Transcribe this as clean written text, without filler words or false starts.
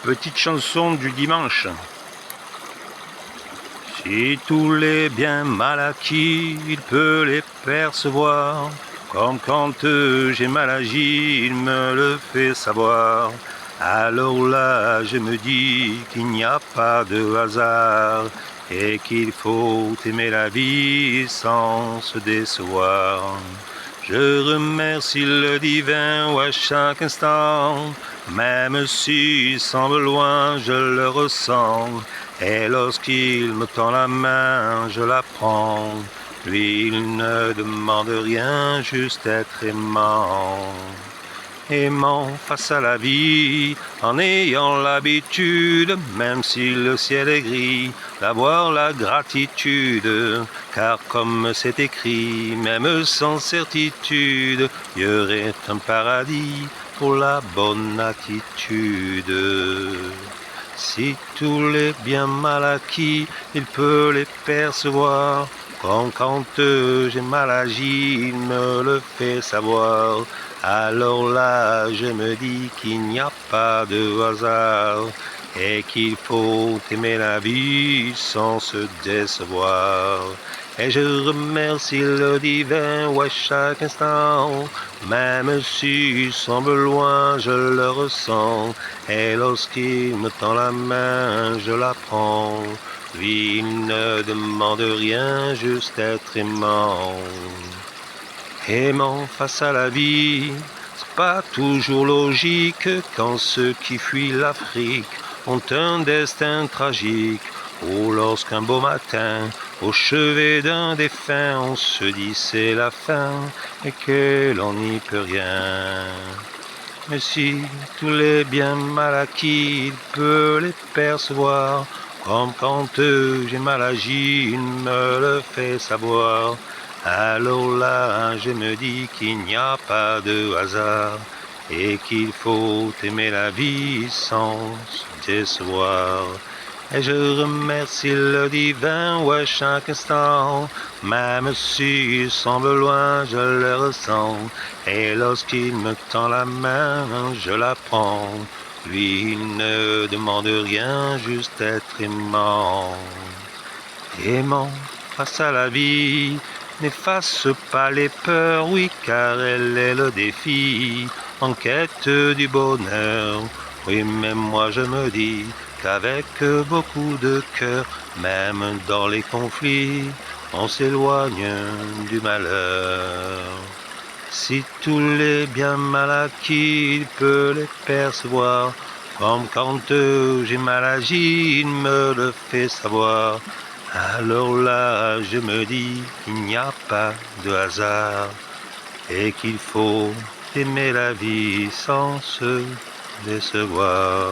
Petite chanson du dimanche. Si tous les biens mal acquis, il peut les percevoir. Comme quand j'ai mal agi, il me le fait savoir. Alors là, je me dis qu'il n'y a pas de hasard et qu'il faut aimer la vie sans se décevoir. Je remercie le divin à chaque instant, même s'il semble loin, je le ressens. Et lorsqu'il me tend la main, je la prends. Lui, il ne demande rien, juste être aimant. Aimant face à la vie, en ayant l'habitude, même si le ciel est gris, d'avoir la gratitude, car comme c'est écrit, même sans certitude, il y aurait un paradis pour la bonne attitude. Si tous les biens mal acquis, il peut les percevoir, comme quand j'ai mal agi, il me le fait savoir. Alors là, je me dis qu'il n'y a pas de hasard et qu'il faut aimer la vie sans se décevoir. Et je remercie le divin à chaque instant, même s'il semble loin, je le ressens. Et lorsqu'il me tend la main, je la prends. Lui, il ne demande rien, juste être aimant. Aimant face à la vie, c'est pas toujours logique quand ceux qui fuient l'Afrique ont un destin tragique. Ou lorsqu'un beau matin, au chevet d'un défunt, on se dit c'est la fin et que l'on n'y peut rien. Mais si tous les biens mal acquis, il peut les percevoir, comme quand j'ai mal agi, il me le fait savoir. Alors là, je me dis qu'il n'y a pas de hasard et qu'il faut aimer la vie sans se décevoir. Et je remercie le divin à chaque instant, même s'il semble loin, je le ressens. Et lorsqu'il me tend la main, je la prends. Lui, il ne demande rien, juste être aimant. Aimant face à la vie, n'efface pas les peurs, oui, car elle est le défi, en quête du bonheur. Oui, mais moi je me dis qu'avec beaucoup de cœur, même dans les conflits, on s'éloigne du malheur. Si tous les biens mal acquis, il peut les percevoir, comme quand j'ai mal agi, il me le fait savoir. Alors là, je me dis qu'il n'y a pas de hasard et qu'il faut aimer la vie sans se décevoir.